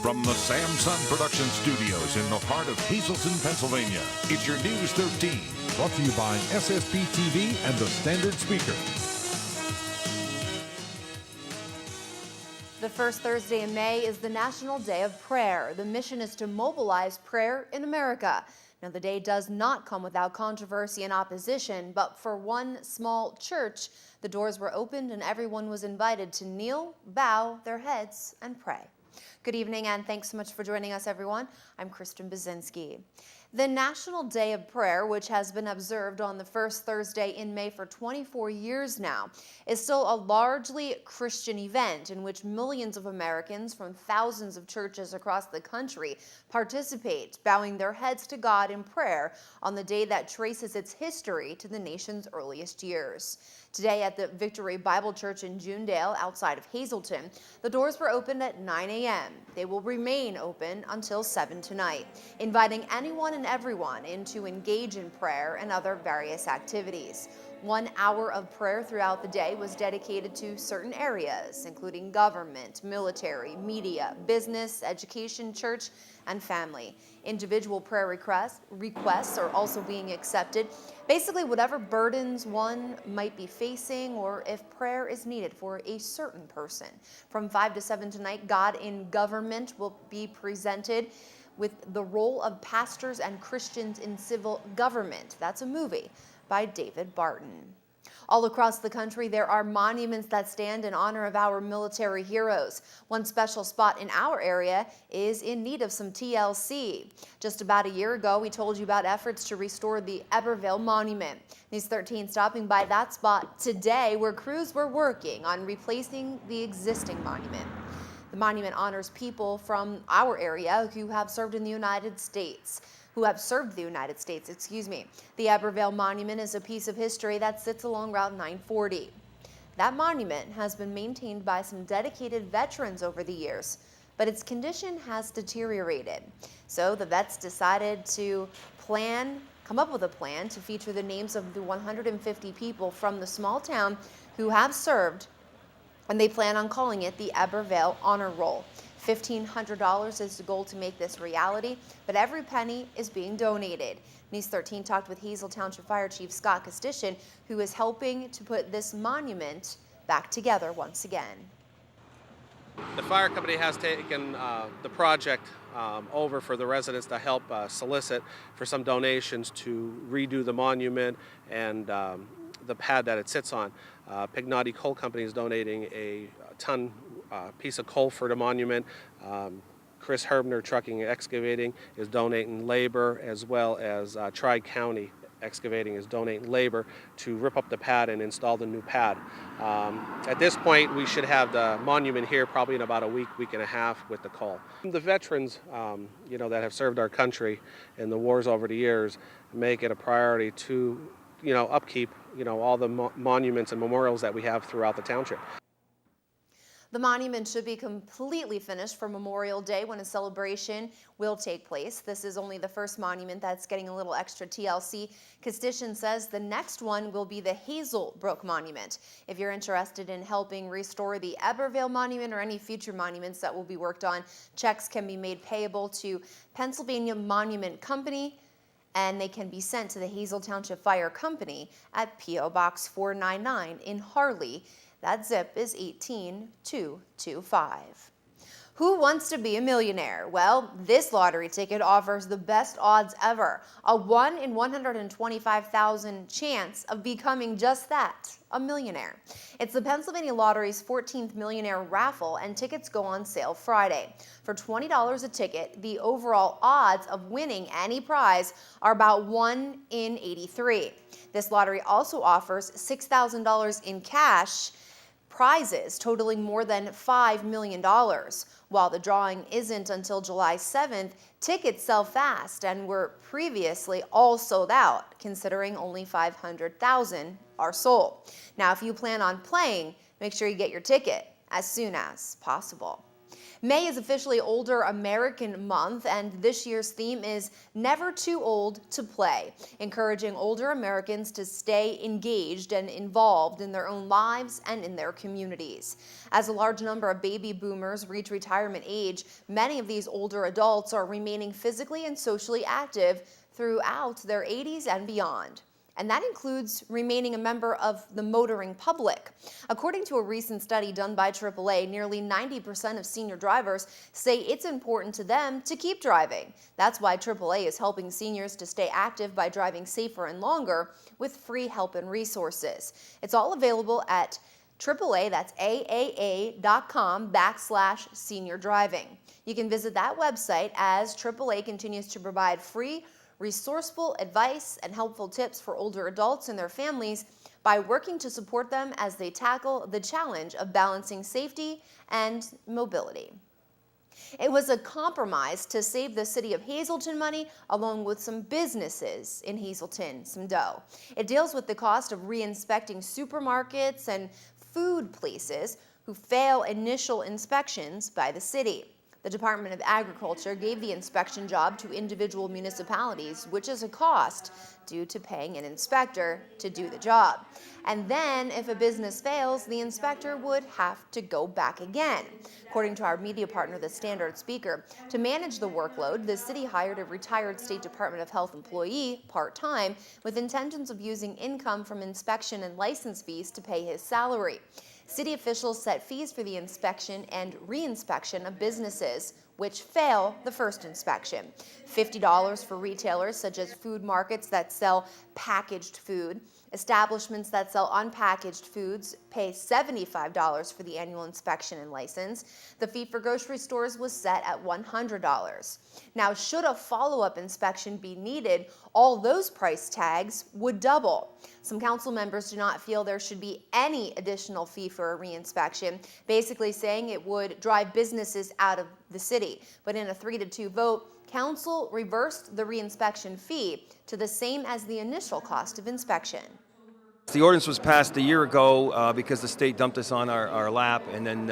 From the Samson Production Studios in the heart of Hazleton, Pennsylvania, it's your News 13. Brought to you by SSB TV and the Standard Speaker. The first Thursday in May is the National Day of Prayer. The mission is to mobilize prayer in America. Now, the day does not come without controversy and opposition, but for one small church, the doors were opened and everyone was invited to kneel, bow their heads, and pray. Good evening, and thanks so much for joining us, everyone. I'm Kristen Bazinski. The National Day of Prayer, which has been observed on the first Thursday in May for 24 years now, is still a largely Christian event in which millions of Americans from thousands of churches across the country participate, bowing their heads to God in prayer on the day that traces its history to the nation's earliest years. Today at the Victory Bible Church in Junedale, outside of Hazleton, the doors were opened at 9 a.m. They will remain open until 7 tonight, inviting anyone and everyone in to engage in prayer and other various activities. 1 hour of prayer throughout the day was dedicated to certain areas, including government, military, media, business, education, church, and family. Individual prayer requests are also being accepted. Basically, whatever burdens one might be facing, or if prayer is needed for a certain person. From 5 to 7 tonight, God in Government will be presented with the role of pastors and Christians in civil government. That's a movie by David Barton. All across the country, there are monuments that stand in honor of our military heroes. One special spot in our area is in need of some TLC. Just about a year ago, we told you about efforts to restore the Ebervale Monument. News 13 stopping by that spot today, where crews were working on replacing the existing monument. The monument honors people from our area who have served the United States. The Ebervale Monument is a piece of history that sits along Route 940. That monument has been maintained by some dedicated veterans over the years, but its condition has deteriorated. So the vets decided to come up with a plan to feature the names of the 150 people from the small town who have served, and they plan on calling it the Ebervale Honor Roll. $1,500 is the goal to make this reality, but every penny is being donated. News 13 talked with Hazel Township Fire Chief Scott Costician, who is helping to put this monument back together once again. The fire company has taken the project over for the residents to help solicit for some donations to redo the monument and the pad that it sits on. Pignotti Coal Company is donating a ton piece of coal for the monument. Chris Herbner Trucking and Excavating is donating labor, as well as Tri-County Excavating is donating labor to rip up the pad and install the new pad. At this point, we should have the monument here probably in about a week and a half with the coal. The veterans, that have served our country in the wars over the years, make it a priority to, upkeep, all the monuments and memorials that we have throughout the township. The monument should be completely finished for Memorial Day, when a celebration will take place. This is only the first monument that's getting a little extra TLC. Costician says the next one will be the Hazelbrook Monument. If you're interested in helping restore the Ebervale Monument or any future monuments that will be worked on, checks can be made payable to Pennsylvania Monument Company, and they can be sent to the Hazel Township Fire Company at P.O. Box 499 in Harley. That zip is 18225. Who wants to be a millionaire? Well, this lottery ticket offers the best odds ever. A 1 in 125,000 chance of becoming just that, a millionaire. It's the Pennsylvania Lottery's 14th Millionaire Raffle, and tickets go on sale Friday. For $20 a ticket, the overall odds of winning any prize are about 1 in 83. This lottery also offers $6,000 in cash prizes totaling more than $5 million. While the drawing isn't until July 7th, tickets sell fast and were previously all sold out, considering only 500,000 are sold. Now, if you plan on playing, make sure you get your ticket as soon as possible. May is officially Older American Month, and this year's theme is Never Too Old to Play, encouraging older Americans to stay engaged and involved in their own lives and in their communities. As a large number of baby boomers reach retirement age, many of these older adults are remaining physically and socially active throughout their 80s and beyond. And that includes remaining a member of the motoring public. According to a recent study done by AAA, nearly 90% of senior drivers say it's important to them to keep driving. That's why AAA is helping seniors to stay active by driving safer and longer with free help and resources. It's all available at AAA, that's AAA.com/senior driving. You can visit that website as AAA continues to provide free, resourceful advice and helpful tips for older adults and their families by working to support them as they tackle the challenge of balancing safety and mobility. It was a compromise to save the city of Hazleton money, along with some businesses in Hazleton some dough. It deals with the cost of re-inspecting supermarkets and food places who fail initial inspections by the city. The Department of Agriculture gave the inspection job to individual municipalities, which is a cost due to paying an inspector to do the job. And then, if a business fails, the inspector would have to go back again. According to our media partner, the Standard Speaker, to manage the workload, the city hired a retired State Department of Health employee part-time with intentions of using income from inspection and license fees to pay his salary. City officials set fees for the inspection and re-inspection of businesses which fail the first inspection. $50 for retailers such as food markets that sell packaged food. Establishments that sell unpackaged foods pay $75 for the annual inspection and license. The fee for grocery stores was set at $100. Now, should a follow-up inspection be needed, all those price tags would double. Some council members do not feel there should be any additional fee for a re-inspection, basically saying it would drive businesses out of the city. But in a 3-2 vote, council reversed the re-inspection fee to the same as the initial cost of inspection. The ordinance was passed a year ago because the state dumped us on our lap, and then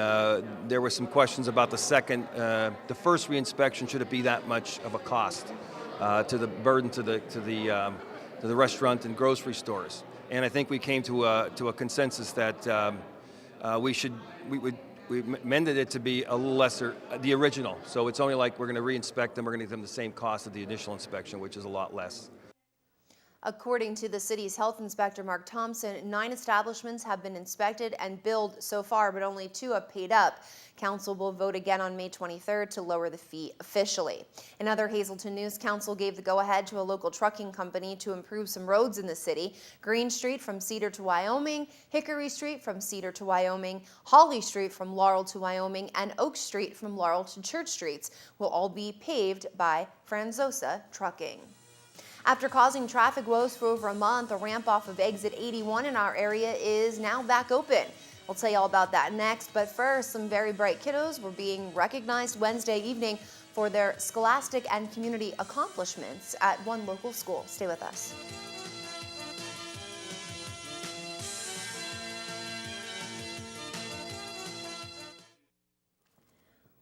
there were some questions about the first reinspection. Should it be that much of a cost to the burden to the restaurant and grocery stores? And I think we came to a consensus that we amended it to be a little lesser, the original. So it's only like we're going to reinspect them, we're going to give them the same cost of the initial inspection, which is a lot less. According to the city's health inspector, Mark Thompson, 9 establishments have been inspected and billed so far, but only 2 have paid up. Council will vote again on May 23rd to lower the fee officially. In other Hazleton news, Council gave the go-ahead to a local trucking company to improve some roads in the city. Green Street from Cedar to Wyoming, Hickory Street from Cedar to Wyoming, Holly Street from Laurel to Wyoming, and Oak Street from Laurel to Church Streets will all be paved by Franzosa Trucking. After causing traffic woes for over a month, a ramp off of exit 81 in our area is now back open. We'll tell you all about that next, but first, some very bright kiddos were being recognized Wednesday evening for their scholastic and community accomplishments at one local school. Stay with us.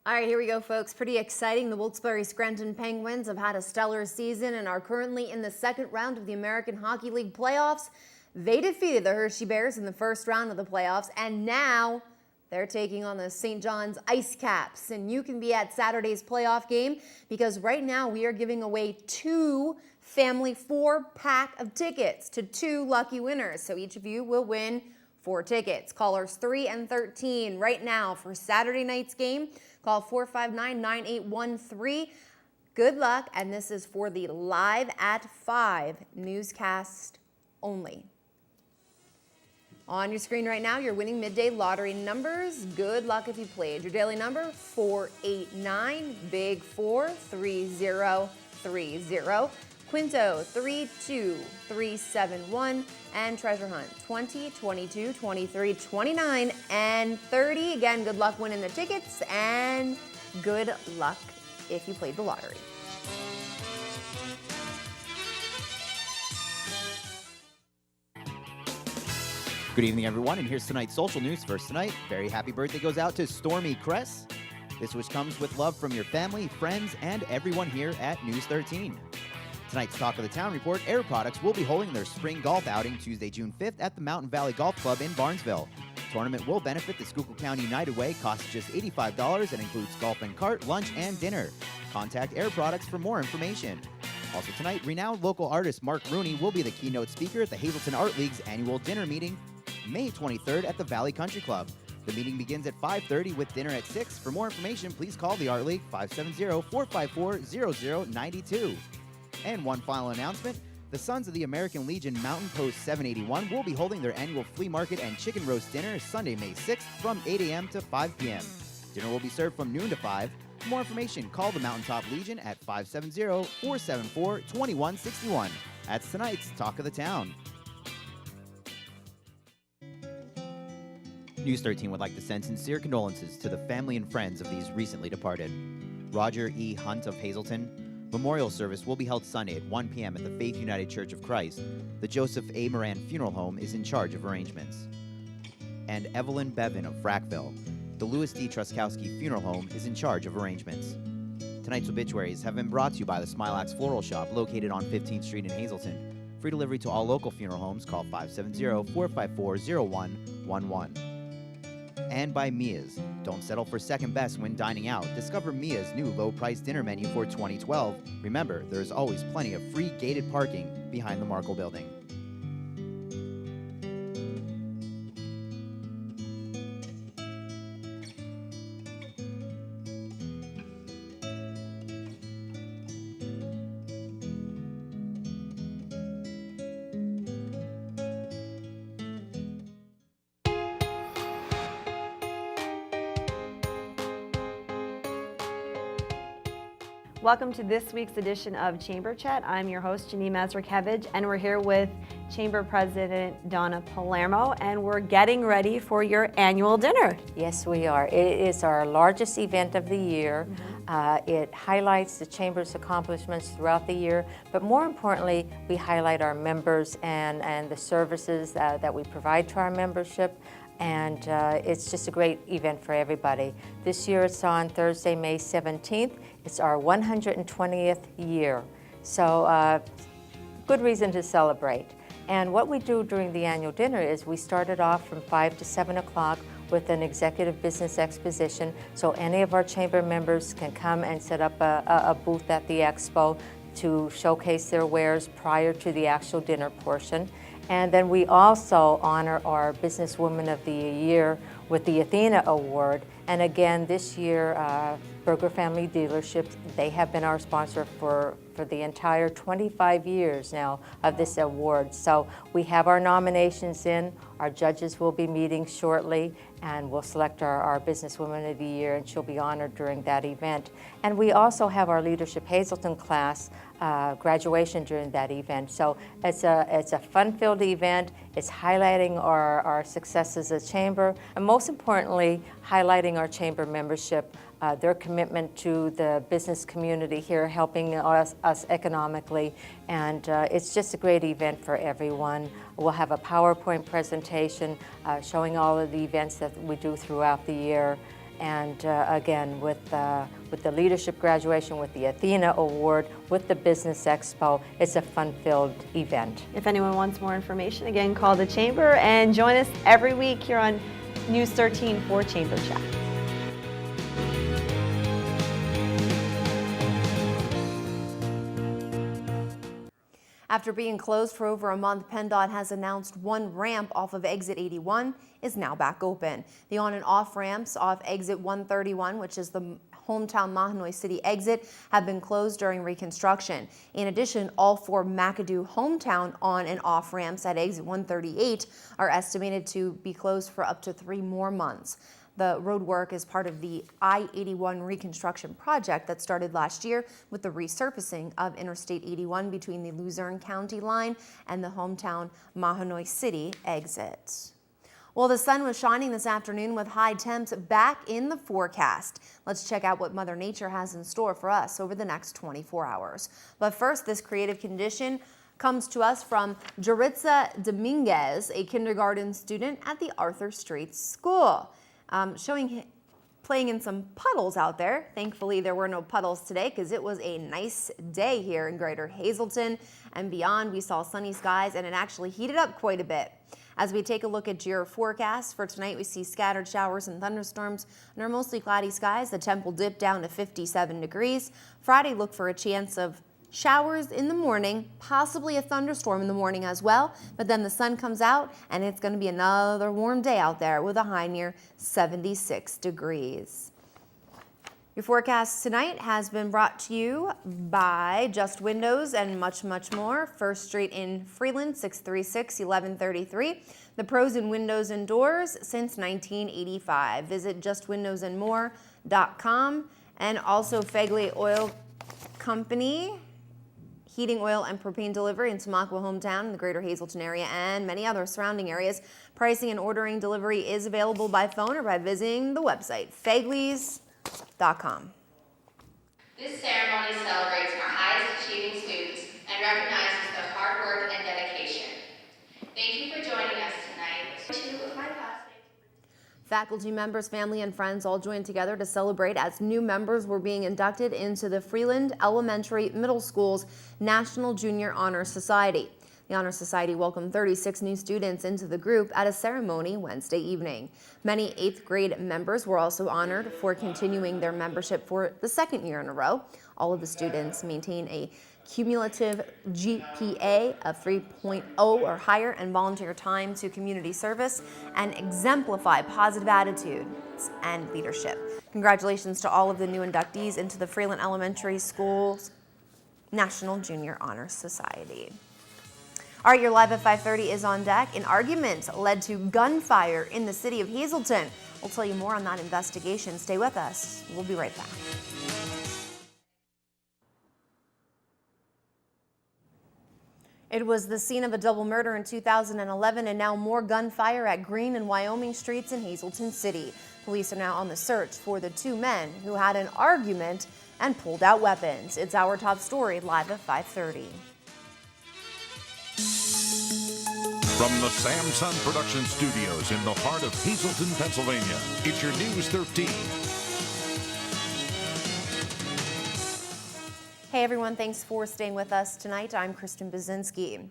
All right, here we go, folks. Pretty exciting. The Wilkes-Barre Scranton Penguins have had a stellar season and are currently in the second round of the American Hockey League playoffs. They defeated the Hershey Bears in the first round of the playoffs, and now they're taking on the St. John's Ice Caps. And you can be at Saturday's playoff game because right now we are giving away 2 family 4-pack of tickets to 2 lucky winners. So each of you will win 4 tickets. Callers 3 and 13 right now for Saturday night's game. Call 459-9813. Good luck, and this is for the Live at 5 newscast only. On your screen right now, your winning midday lottery numbers. Good luck if you played. Your daily number, 489, Big 4, 3030. Quinto, 32371, and Treasure Hunt, 20, 22, 23, 29, and 30. Again, good luck winning the tickets, and good luck if you played the lottery. Good evening, everyone, and here's tonight's social news. First tonight, very happy birthday goes out to Stormy Kress. This wish comes with love from your family, friends, and everyone here at News 13. Tonight's Talk of the Town report, Air Products will be holding their spring golf outing Tuesday, June 5th at the Mountain Valley Golf Club in Barnesville. The tournament will benefit the Schuylkill County United Way, costs just $85 and includes golf and cart, lunch, and dinner. Contact Air Products for more information. Also tonight, renowned local artist Mark Rooney will be the keynote speaker at the Hazleton Art League's annual dinner meeting, May 23rd at the Valley Country Club. The meeting begins at 5:30 with dinner at 6. For more information, please call the Art League 570-454-0092. And one final announcement, the Sons of the American Legion Mountain Post 781 will be holding their annual flea market and chicken roast dinner Sunday, May 6th from 8 a.m. to 5 p.m. Dinner will be served from noon to 5. For more information, call the Mountaintop Legion at 570-474-2161. That's tonight's Talk of the Town. News 13 would like to send sincere condolences to the family and friends of these recently departed. Roger E. Hunt of Hazleton. Memorial service will be held Sunday at 1 p.m. at the Faith United Church of Christ. The Joseph A. Moran Funeral Home is in charge of arrangements. And Evelyn Bevan of Frackville. The Louis D. Truskowski Funeral Home is in charge of arrangements. Tonight's obituaries have been brought to you by the Smilax Floral Shop located on 15th Street in Hazleton. Free delivery to all local funeral homes. Call 570-454-0111. And by Mia's. Don't settle for second best when dining out. Discover Mia's new low-priced dinner menu for 2012. Remember, there is always plenty of free gated parking behind the Markle Building. Welcome to this week's edition of Chamber Chat. I'm your host, Janine Mazurkevich, and we're here with Chamber President Donna Palermo, and we're getting ready for your annual dinner. Yes, we are. It is our largest event of the year. It highlights the Chamber's accomplishments throughout the year, but more importantly, we highlight our members and the services that we provide to our membership. And it's just a great event for everybody. This year it's on Thursday, May 17th. It's our 120th year. So good reason to celebrate. And what we do during the annual dinner is we started off from 5 to 7 o'clock with an executive business exposition. So any of our chamber members can come and set up a booth at the expo to showcase their wares prior to the actual dinner portion. And then we also honor our Businesswoman of the Year with the Athena Award. And again, this year, Burger Family Dealerships, they have been our sponsor for the entire 25 years now of this award. So we have our nominations in. Our judges will be meeting shortly, and we'll select our Businesswoman of the Year, and she'll be honored during that event. And we also have our Leadership Hazleton class graduation during that event. So it's a fun-filled event. It's highlighting our success as a chamber, and most importantly, highlighting our chamber membership, their commitment to the business community here, helping us economically. And it's just a great event for everyone. We'll have a PowerPoint presentation showing all of the events that we do throughout the year. And again, with the leadership graduation, with the Athena Award, with the Business Expo, it's a fun-filled event. If anyone wants more information, again, call the Chamber and join us every week here on News 13 for Chamber Chat. After being closed for over a month, PennDOT has announced one ramp off of exit 81 is now back open. The on and off ramps off exit 131, which is the hometown Mahanoy City exit, have been closed during reconstruction. In addition, all 4 McAdoo hometown on and off ramps at exit 138 are estimated to be closed for up to 3 more months. The road work is part of the I-81 reconstruction project that started last year with the resurfacing of Interstate 81 between the Luzerne County line and the hometown Mahanoy City exit. Well, the sun was shining this afternoon with high temps back in the forecast. Let's check out what Mother Nature has in store for us over the next 24 hours. But first, this creative condition comes to us from Jaritza Dominguez, a kindergarten student at the Arthur Street School. Showing playing in some puddles out there. Thankfully, there were no puddles today because it was a nice day here in Greater Hazleton and beyond. We saw sunny skies and it actually heated up quite a bit. As we take a look at your forecast for tonight, we see scattered showers and thunderstorms and our mostly cloudy skies. The temp will dip down to 57 degrees. Friday, look for a chance of showers in the morning, possibly a thunderstorm in the morning as well, but then the sun comes out and it's going to be another warm day out there with a high near 76 degrees. Your forecast tonight has been brought to you by Just Windows and much, much more. First Street in Freeland, 636-1133. The pros in windows and doors since 1985. Visit justwindowsandmore.com and also Fegley Oil Company. Heating, oil, and propane delivery in Tamaqua hometown in the Greater Hazleton area and many other surrounding areas. Pricing and ordering delivery is available by phone or by visiting the website, fegleys.com. This ceremony celebrates our highest achieving students and recognizes their hard work and dedication. Thank you for joining us tonight. Two of my classmates. Faculty members, family, and friends all joined together to celebrate as new members were being inducted into the Freeland Elementary Middle School's National Junior Honor Society. The Honor Society welcomed 36 new students into the group at a ceremony Wednesday evening. Many 8th grade members were also honored for continuing their membership for the second year in a row. All of the students maintain a cumulative GPA of 3.0 or higher and volunteer time to community service and exemplify positive attitudes and leadership. Congratulations to all of the new inductees into the Freeland Elementary School's National Junior Honor Society. All right, your Live at 5:30 is on deck. An argument led to gunfire in the city of Hazleton. We'll tell you more on that investigation. Stay with us. We'll be right back. It was the scene of a double murder in 2011 and now more gunfire at Green and Wyoming streets in Hazleton City. Police are now on the search for the two men who had an argument and pulled out weapons. It's our top story live at 5:30. From the Samson Production Studios in the heart of Hazleton, Pennsylvania, it's your News 13. Hey everyone, thanks for staying with us tonight. I'm Kristen Bazinski.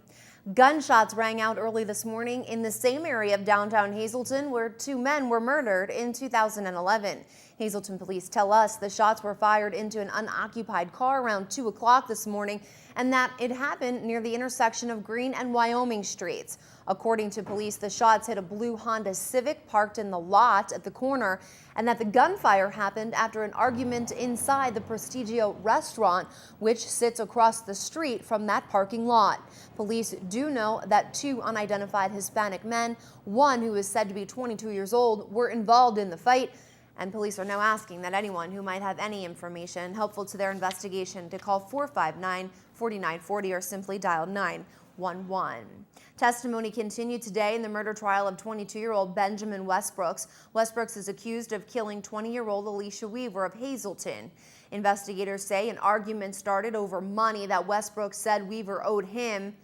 Gunshots rang out early this morning in the same area of downtown Hazleton where two men were murdered in 2011. Hazleton police tell us the shots were fired into an unoccupied car around 2 o'clock this morning and that it happened near the intersection of Green and Wyoming streets. According to police, the shots hit a blue Honda Civic parked in the lot at the corner and that the gunfire happened after an argument inside the Prestigio restaurant, which sits across the street from that parking lot. Police do know that two unidentified Hispanic men, one who is said to be 22 years old, were involved in the fight. And police are now asking that anyone who might have any information helpful to their investigation to call 459-4940 or simply dial 911. Testimony continued today in the murder trial of 22-year-old Benjamin Westbrooks. Westbrooks is accused of killing 20-year-old Alicia Weaver of Hazleton. Investigators say an argument started over money that Westbrooks said Weaver owed him.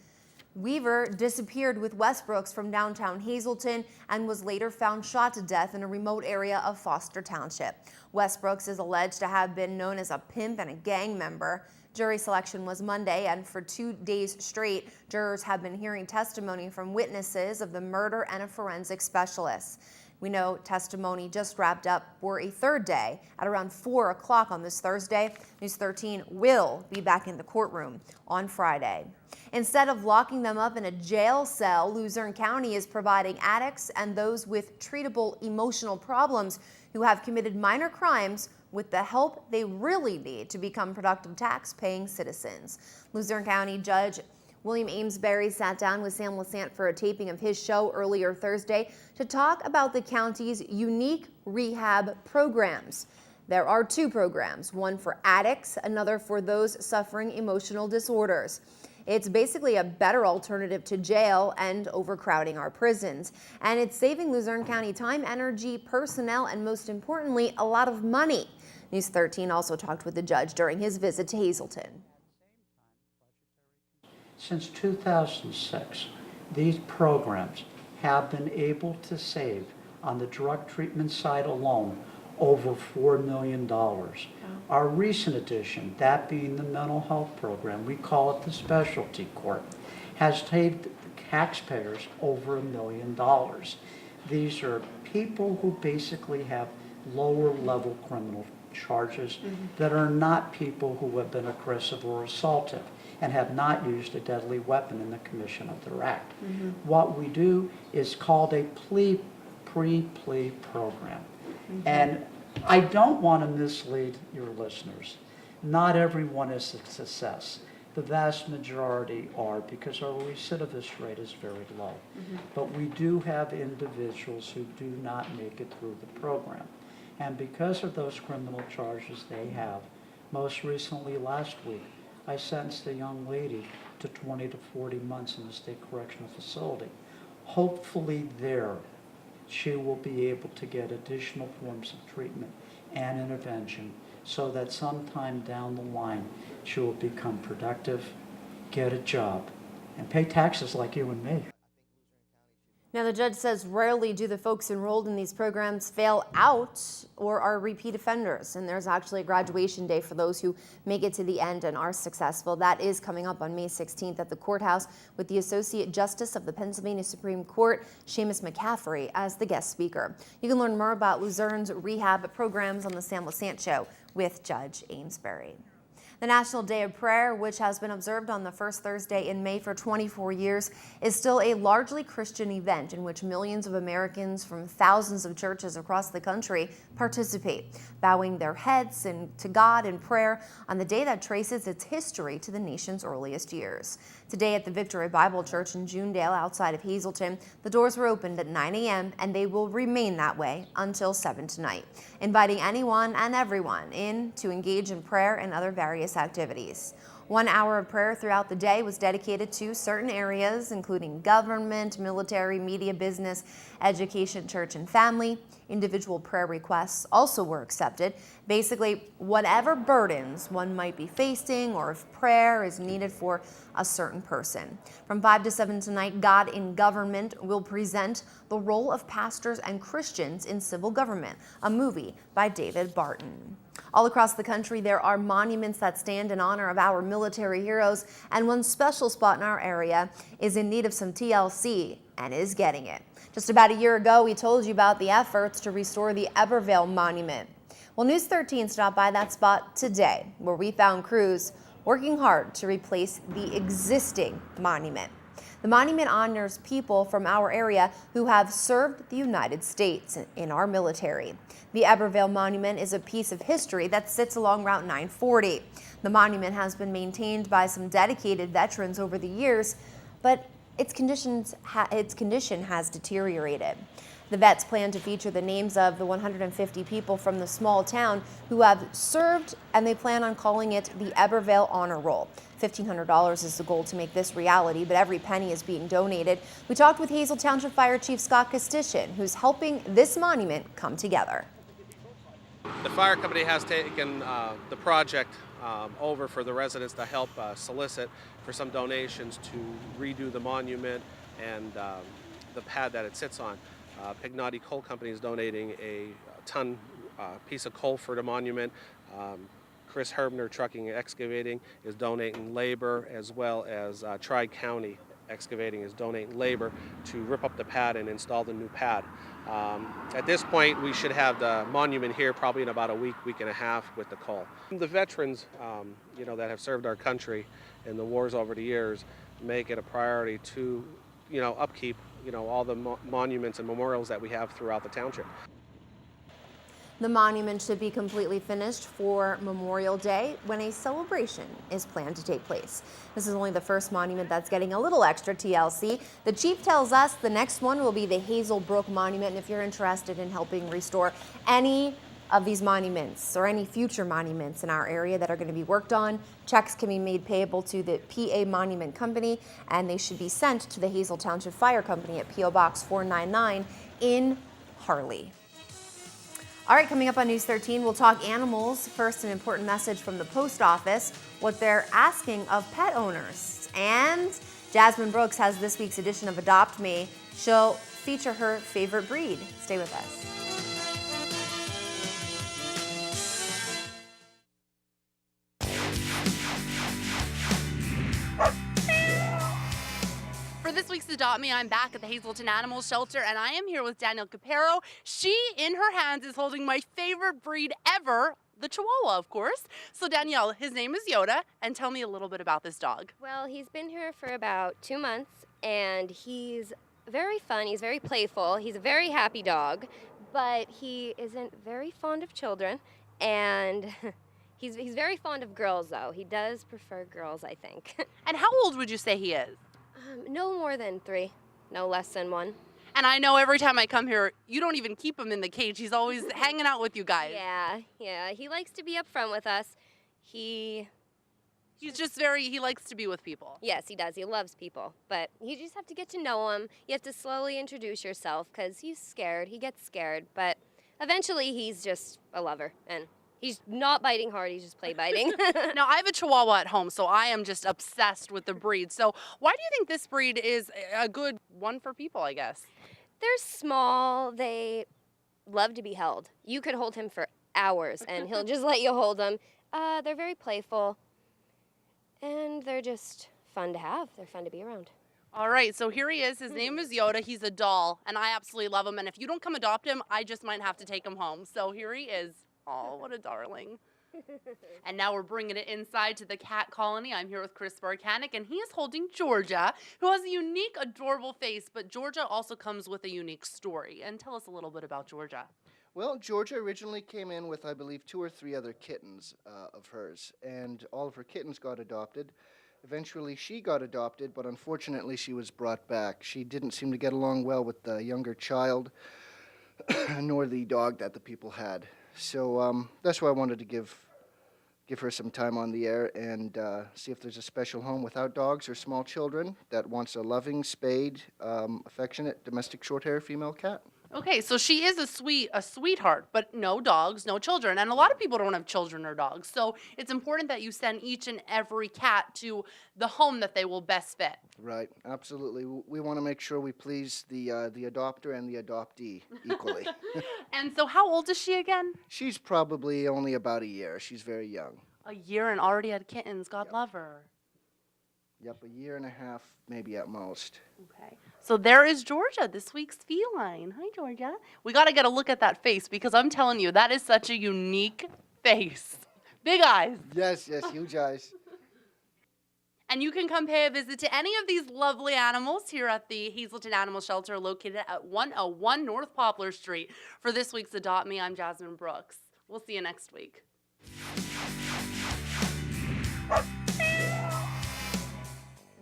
Weaver disappeared with Westbrooks from downtown Hazleton and was later found shot to death in a remote area of Foster Township. Westbrooks is alleged to have been known as a pimp and a gang member. Jury selection was Monday, and for 2 days straight, jurors have been hearing testimony from witnesses of the murder and a forensic specialist. We know testimony just wrapped up for a third day at around 4 o'clock on this Thursday. News 13 will be back in the courtroom on Friday. Instead of locking them up in a jail cell, Luzerne County is providing addicts and those with treatable emotional problems who have committed minor crimes with the help they really need to become productive tax-paying citizens. Luzerne County Judge William Amesbury sat down with Sam Lassant for a taping of his show earlier Thursday to talk about the county's unique rehab programs. There are two programs, one for addicts, another for those suffering emotional disorders. It's basically a better alternative to jail and overcrowding our prisons. And it's saving Luzerne County time, energy, personnel, and most importantly, a lot of money. News 13 also talked with the judge during his visit to Hazleton. Since 2006, these programs have been able to save, on the drug treatment side alone, over $4 million. Our recent addition, that being the mental health program, we call it the specialty court, has saved the taxpayers over $1 million. These are people who basically have lower level criminal charges that are not people who have been aggressive or assaultive and have not used a deadly weapon in the commission of their act. What we do is called a pre-plea program. And I don't want to mislead your listeners. Not everyone is a success. The vast majority are, because our recidivist rate is very low. But we do have individuals who do not make it through the program. And because of those criminal charges they have, most recently last week, I sentenced a young lady to 20 to 40 months in the state correctional facility. Hopefully there, she will be able to get additional forms of treatment and intervention so that sometime down the line, she will become productive, get a job, and pay taxes like you and me. Now, the judge says rarely do the folks enrolled in these programs fail out or are repeat offenders. And there's actually a graduation day for those who make it to the end and are successful. That is coming up on May 16th at the courthouse with the Associate Justice of the Pennsylvania Supreme Court, Seamus McCaffrey, as the guest speaker. You can learn more about Luzerne's rehab programs on the Sam Lassant Show with Judge Amesbury. The National Day of Prayer, which has been observed on the first Thursday in May for 24 years, is still a largely Christian event in which millions of Americans from thousands of churches across the country participate, bowing their heads to God in prayer on the day that traces its history to the nation's earliest years. Today at the Victory Bible Church in Junedale outside of Hazleton, the doors were opened at 9 a.m. and they will remain that way until 7 tonight, inviting anyone and everyone in to engage in prayer and other various activities. 1 hour of prayer throughout the day was dedicated to certain areas, including government, military, media, business, education, church, and family. Individual prayer requests also were accepted. Basically, whatever burdens one might be facing or if prayer is needed for a certain person. From 5 to 7 tonight, God in Government will present The Role of Pastors and Christians in Civil Government, a movie by David Barton. All across the country, there are monuments that stand in honor of our military heroes, and one special spot in our area is in need of some TLC and is getting it. Just about a year ago, we told you about the efforts to restore the Ebervale Monument. Well, News 13 stopped by that spot today, where we found crews working hard to replace the existing monument. The monument honors people from our area who have served the United States in our military. The Ebervale Monument is a piece of history that sits along Route 940. The monument has been maintained by some dedicated veterans over the years, but its condition has deteriorated. The vets plan to feature the names of the 150 people from the small town who have served, and they plan on calling it the Ebervale Honor Roll. $1,500 is the goal to make this reality, but every penny is being donated. We talked with Hazel Township Fire Chief Scott Costishian, who's helping this monument come together. The fire company has taken the project over for the residents to help solicit for some donations to redo the monument and the pad that it sits on. Pignotti Coal Company is donating a ton piece of coal for the monument. Chris Herbner Trucking and Excavating is donating labor, as well as Tri-County Excavating is donating labor to rip up the pad and install the new pad. At this point, we should have the monument here probably in about a week and a half with the coal. The veterans, that have served our country in the wars over the years, make it a priority to, upkeep, all the monuments and memorials that we have throughout the township. The monument should be completely finished for Memorial Day, when a celebration is planned to take place. This is only the first monument that's getting a little extra TLC. The chief tells us the next one will be the Hazel Brook Monument, and if you're interested in helping restore any of these monuments or any future monuments in our area that are going to be worked on, checks can be made payable to the PA Monument Company, and they should be sent to the Hazel Township Fire Company at P.O. Box 499 in Harley. All right, coming up on News 13, we'll talk animals. First, an important message from the post office, what they're asking of pet owners. And Jasmine Brooks has this week's edition of Adopt Me. She'll feature her favorite breed. Stay with us. Adopt Me. I'm back at the Hazelton Animal Shelter, and I am here with Danielle Capero. She, in her hands, is holding my favorite breed ever, the Chihuahua, of course. So Danielle, his name is Yoda, and tell me a little bit about this dog. Well, he's been here for about 2 months, and he's very fun. He's very playful. He's a very happy dog, but he isn't very fond of children, and he's very fond of girls, though. He does prefer girls, I think. And how old would you say he is? No more than 3, no less than 1. And I know every time I come here, you don't even keep him in the cage. He's always hanging out with you guys. Yeah. He likes to be up front with us. He's just he likes to be with people. Yes, he does. He loves people. But you just have to get to know him. You have to slowly introduce yourself because he's scared. He gets scared. But eventually he's just a lover. And he's not biting hard. He's just play biting. Now, I have a Chihuahua at home, so I am just obsessed with the breed. So why do you think this breed is a good one for people, I guess? They're small. They love to be held. You could hold him for hours, and he'll just let you hold him. They're very playful, and they're just fun to have. They're fun to be around. All right, so here he is. His name is Yoda. He's a doll, and I absolutely love him. And if you don't come adopt him, I just might have to take him home. So here he is. Oh, what a darling. And now we're bringing it inside to the cat colony. I'm here with Chris Barkanic, and he is holding Georgia, who has a unique, adorable face, but Georgia also comes with a unique story. And tell us a little bit about Georgia. Well, Georgia originally came in with, I believe, 2 or 3 other kittens of hers, and all of her kittens got adopted. Eventually, she got adopted, but unfortunately, she was brought back. She didn't seem to get along well with the younger child, nor the dog that the people had. So that's why I wanted to give her some time on the air and see if there's a special home without dogs or small children that wants a loving, spayed, affectionate, domestic short-hair female cat. Okay, so she is a sweetheart, but no dogs, no children. And a lot of people don't have children or dogs. So it's important that you send each and every cat to the home that they will best fit. Right, absolutely. We want to make sure we please the adopter and the adoptee equally. And so how old is she again? She's probably only about a year. She's very young. A year and already had kittens. God love her. Yep, a year and a half, maybe at most. Okay. So there is Georgia, this week's feline. Hi, Georgia. We got to get a look at that face because I'm telling you, that is such a unique face. Big eyes. Yes, huge eyes. And you can come pay a visit to any of these lovely animals here at the Hazelton Animal Shelter located at 101 North Poplar Street. For this week's Adopt Me, I'm Jasmine Brooks. We'll see you next week.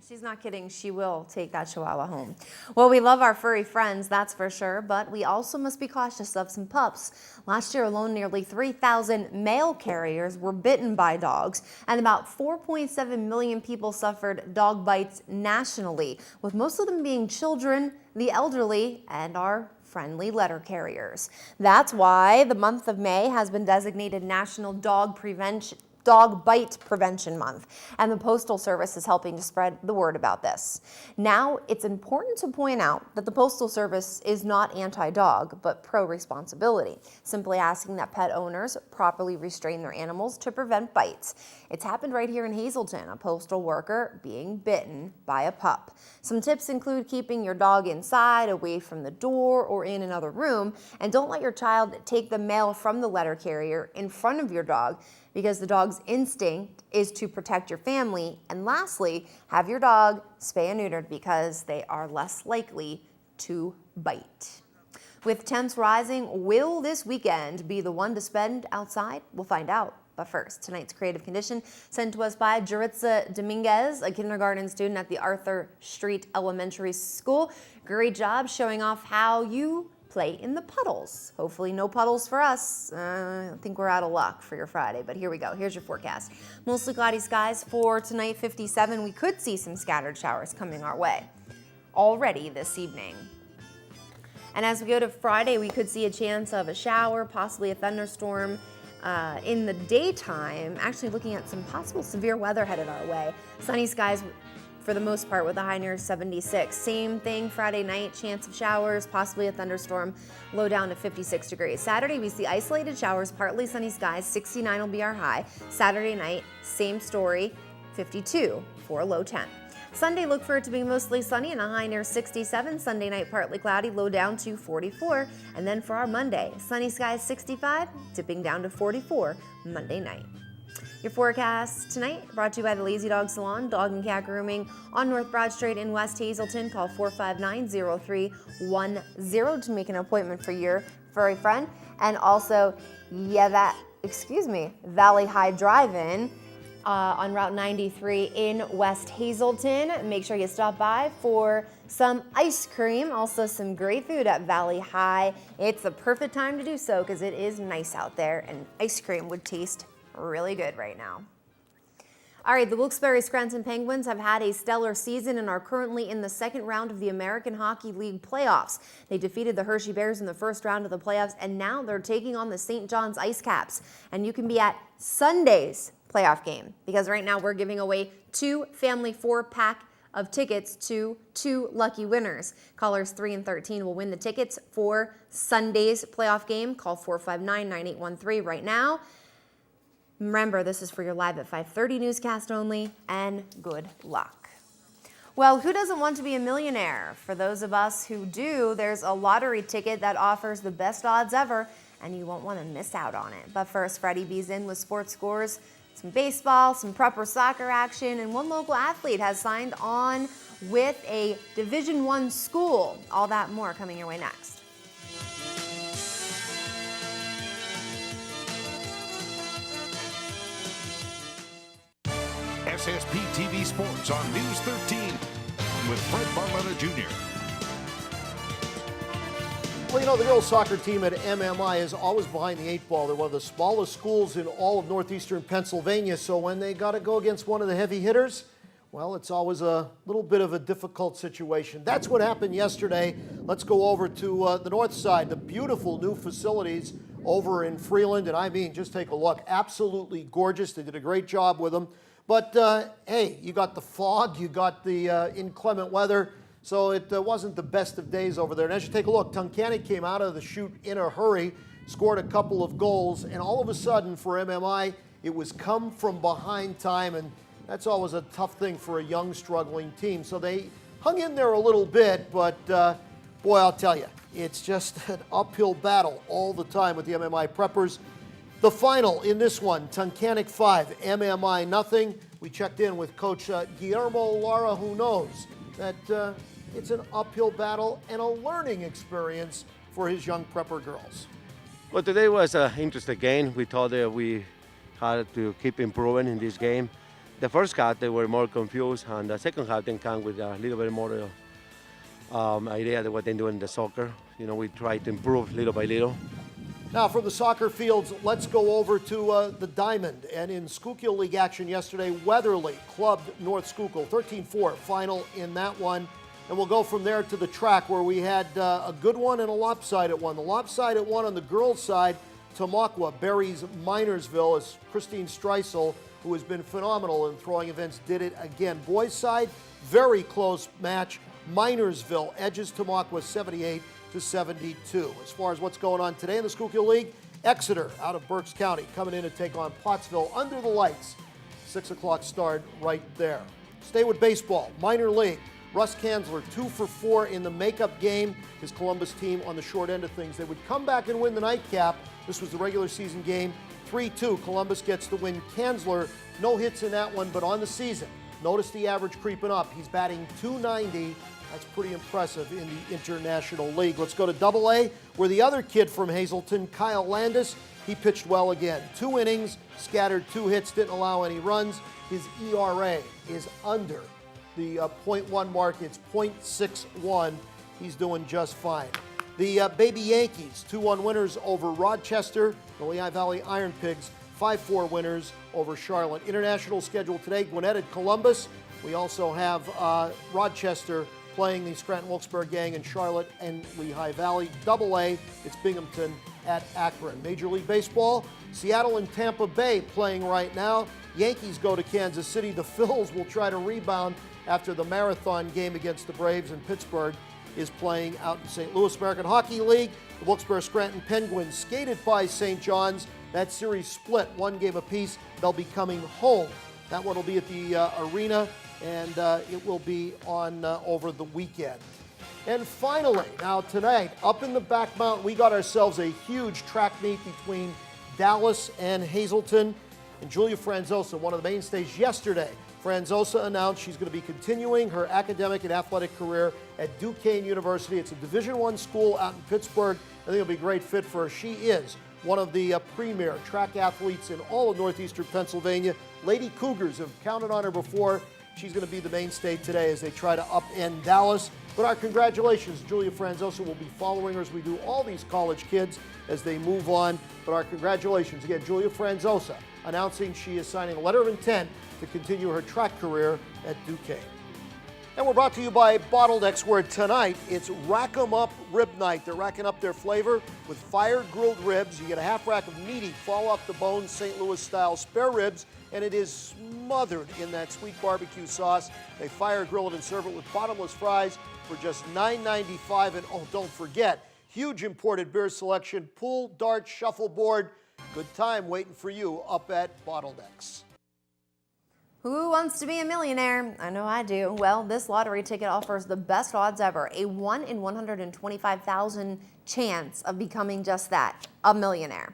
She's not kidding. She will take that Chihuahua home. Well, we love our furry friends, that's for sure, but we also must be cautious of some pups. Last year alone, nearly 3,000 mail carriers were bitten by dogs, and about 4.7 million people suffered dog bites nationally, with most of them being children, the elderly, and our friendly letter carriers. That's why the month of May has been designated National Dog Bite Prevention Month, and the Postal Service is helping to spread the word about this. Now, it's important to point out that the Postal Service is not anti-dog, but pro-responsibility, simply asking that pet owners properly restrain their animals to prevent bites. It's happened right here in Hazelton, a postal worker being bitten by a pup. Some tips include keeping your dog inside, away from the door, or in another room, and don't let your child take the mail from the letter carrier in front of your dog, because the dog's instinct is to protect your family. And lastly, have your dog spay and neutered because they are less likely to bite. With temps rising, will this weekend be the one to spend outside? We'll find out. But first, tonight's creative condition sent to us by Jaritza Dominguez, a kindergarten student at the Arthur Street Elementary School. Great job showing off how you play in the puddles. Hopefully no puddles for us. I think we're out of luck for your Friday, but here we go. Here's your forecast. Mostly cloudy skies for tonight, 57. We could see some scattered showers coming our way already this evening. And as we go to Friday, we could see a chance of a shower, possibly a thunderstorm in the daytime. Actually looking at some possible severe weather headed our way. Sunny skies for the most part with a high near 76. Same thing Friday night, chance of showers, possibly a thunderstorm, low down to 56 degrees. Saturday, we see isolated showers, partly sunny skies, 69 will be our high. Saturday night, same story, 52 for a low 10. Sunday, look for it to be mostly sunny and a high near 67. Sunday night, partly cloudy, low down to 44. And then for our Monday, sunny skies 65, dipping down to 44 Monday night. Your forecast tonight brought to you by the Lazy Dog Salon, Dog and Cat Grooming on North Broad Street in West Hazelton. Call 459-0310 to make an appointment for your furry friend. And also, Valley High Drive-In on Route 93 in West Hazelton. Make sure you stop by for some ice cream, also some great food at Valley High. It's the perfect time to do so because it is nice out there and ice cream would taste really good right now. All right, the Wilkes-Barre Scranton Penguins have had a stellar season and are currently in the second round of the American Hockey League playoffs. They defeated the Hershey Bears in the first round of the playoffs, and now they're taking on the St. John's Ice Caps. And you can be at Sunday's playoff game because right now we're giving away 2 family 4-pack of tickets to 2 lucky winners. Callers 3 and 13 will win the tickets for Sunday's playoff game. Call 459-9813 right now. Remember, this is for your Live at 5:30 newscast only, and good luck. Well, who doesn't want to be a millionaire? For those of us who do, there's a lottery ticket that offers the best odds ever, and you won't want to miss out on it. But first, Freddie B's in with sports scores, some baseball, some prep soccer action, and one local athlete has signed on with a Division I school. All that and more coming your way next. SSP TV Sports on News 13 with Fred Barletta Jr. Well, you know, the girls' soccer team at MMI is always behind the 8 ball. They're one of the smallest schools in all of northeastern Pennsylvania, so when they got to go against one of the heavy hitters, well, it's always a little bit of a difficult situation. That's what happened yesterday. Let's go over to the north side, the beautiful new facilities over in Freeland, and I mean, just take a look. Absolutely gorgeous. They did a great job with them. But, hey, you got the fog, you got the inclement weather, so it wasn't the best of days over there. And as you take a look, Tunkhannock came out of the chute in a hurry, scored a couple of goals, and all of a sudden for MMI, it was come from behind time, and that's always a tough thing for a young, struggling team. So they hung in there a little bit, but, boy, I'll tell you, it's just an uphill battle all the time with the MMI Preppers. The final in this one, Tunkhannock 5, MMI nothing. We checked in with Coach Guillermo Lara, who knows that it's an uphill battle and a learning experience for his young prepper girls. Well, today was an interesting game. We thought that we had to keep improving in this game. The first half, they were more confused, and the second half, they came with a little bit more idea of what they're doing in the soccer. You know, we try to improve little by little. Now, from the soccer fields, let's go over to the Diamond. And in Schuylkill League action yesterday, Weatherly clubbed North Schuylkill, 13-4 final in that one. And we'll go from there to the track where we had a good one and a lopsided one. The lopsided one on the girls' side, Tamaqua buries Minersville as Christine Streisel, who has been phenomenal in throwing events, did it again. Boys' side, very close match. Minersville edges Tamaqua 78-72. As far as what's going on today in the Schuylkill League, Exeter out of Berks County coming in to take on Pottsville under the lights. 6 o'clock start right there. Stay with baseball, minor league. Russ Kanzler 2 for 4 in the makeup game. His Columbus team on the short end of things. They would come back and win the nightcap. This was the regular season game. 3-2, Columbus gets the win. Kanzler, no hits in that one, but on the season, notice the average creeping up. He's batting .290. That's pretty impressive in the International League. Let's go to Double-A, where the other kid from Hazelton, Kyle Landis, he pitched well again. 2 innings, scattered 2 hits, didn't allow any runs. His ERA is under the .1 mark. It's .61. He's doing just fine. The Baby Yankees, 2-1 winners over Rochester. The Lehigh Valley Iron Pigs, 5-4 winners over Charlotte. International schedule today, Gwinnett at Columbus. We also have Rochester playing the Scranton Wilkes-Barre gang in Charlotte and Lehigh Valley. Double-A, it's Binghamton at Akron. Major League Baseball, Seattle and Tampa Bay playing right now. Yankees go to Kansas City. The Phils will try to rebound after the marathon game against the Braves, and Pittsburgh is playing out in St. Louis. American Hockey League, the Wilkes-Barre Scranton Penguins skated by St. John's. That series split 1 game apiece. They'll be coming home. That one will be at the arena, and it will be on over the weekend. And finally, now tonight, up in the back mountain, we got ourselves a huge track meet between Dallas and Hazleton. And Julia Franzosa, one of the mainstays yesterday, Franzosa announced she's going to be continuing her academic and athletic career at Duquesne University. It's a Division I school out in Pittsburgh. I think it'll be a great fit for her. She is one of the premier track athletes in all of northeastern Pennsylvania. Lady Cougars have counted on her before. She's going to be the mainstay today as they try to upend Dallas. But our congratulations, Julia Franzosa will be following her as we do all these college kids as they move on. But our congratulations again, Julia Franzosa, announcing she is signing a letter of intent to continue her track career at Duquesne. And we're brought to you by Bottlenecks, where tonight it's Rack 'em Up Rib Night. They're racking up their flavor with fire-grilled ribs. You get a half rack of meaty, fall-off-the-bone St. Louis-style spare ribs, and it is smothered in that sweet barbecue sauce. They fire grill it and serve it with bottomless fries for just $9.95. And oh, don't forget, huge imported beer selection, pool, dart, shuffleboard. Good time waiting for you up at Bottlenecks. Who wants to be a millionaire? I know I do. Well, this lottery ticket offers the best odds ever, a 1 in 125,000 chance of becoming just that, a millionaire.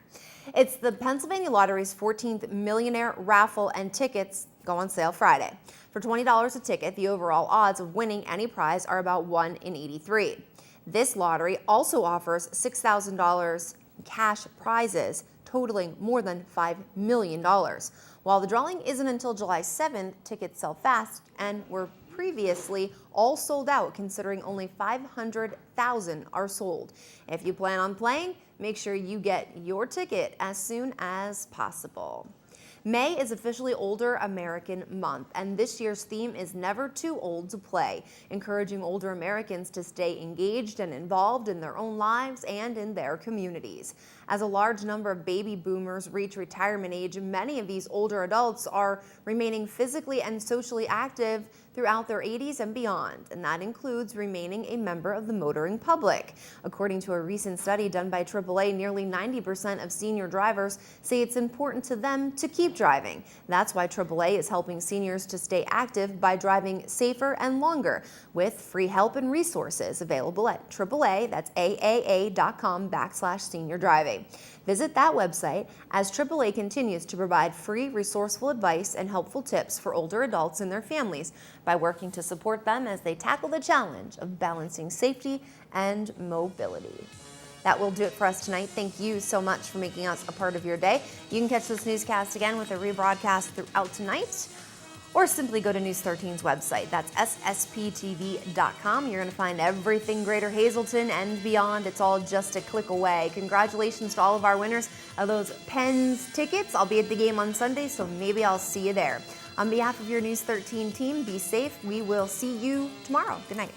It's the Pennsylvania Lottery's 14th Millionaire Raffle, and tickets go on sale Friday. For $20 a ticket, the overall odds of winning any prize are about 1 in 83. This lottery also offers $6,000 cash prizes totaling more than $5 million. While the drawing isn't until July 7th, tickets sell fast and were previously all sold out, considering only 500,000 are sold. If you plan on playing, make sure you get your ticket as soon as possible. May is officially Older American Month, and this year's theme is Never Too Old to Play, encouraging older Americans to stay engaged and involved in their own lives and in their communities. As a large number of baby boomers reach retirement age, many of these older adults are remaining physically and socially active throughout their 80s and beyond, and that includes remaining a member of the motoring public. According to a recent study done by AAA, nearly 90% of senior drivers say it's important to them to keep driving. That's why AAA is helping seniors to stay active by driving safer and longer, with free help and resources available at AAA, that's AAA.com/senior driving. Visit that website as AAA continues to provide free, resourceful advice and helpful tips for older adults and their families by working to support them as they tackle the challenge of balancing safety and mobility. That will do it for us tonight. Thank you so much for making us a part of your day. You can catch this newscast again with a rebroadcast throughout tonight, or simply go to News 13's website. That's ssptv.com. You're going to find everything Greater Hazleton and beyond. It's all just a click away. Congratulations to all of our winners of those Pens tickets. I'll be at the game on Sunday, so maybe I'll see you there. On behalf of your News 13 team, be safe. We will see you tomorrow. Good night.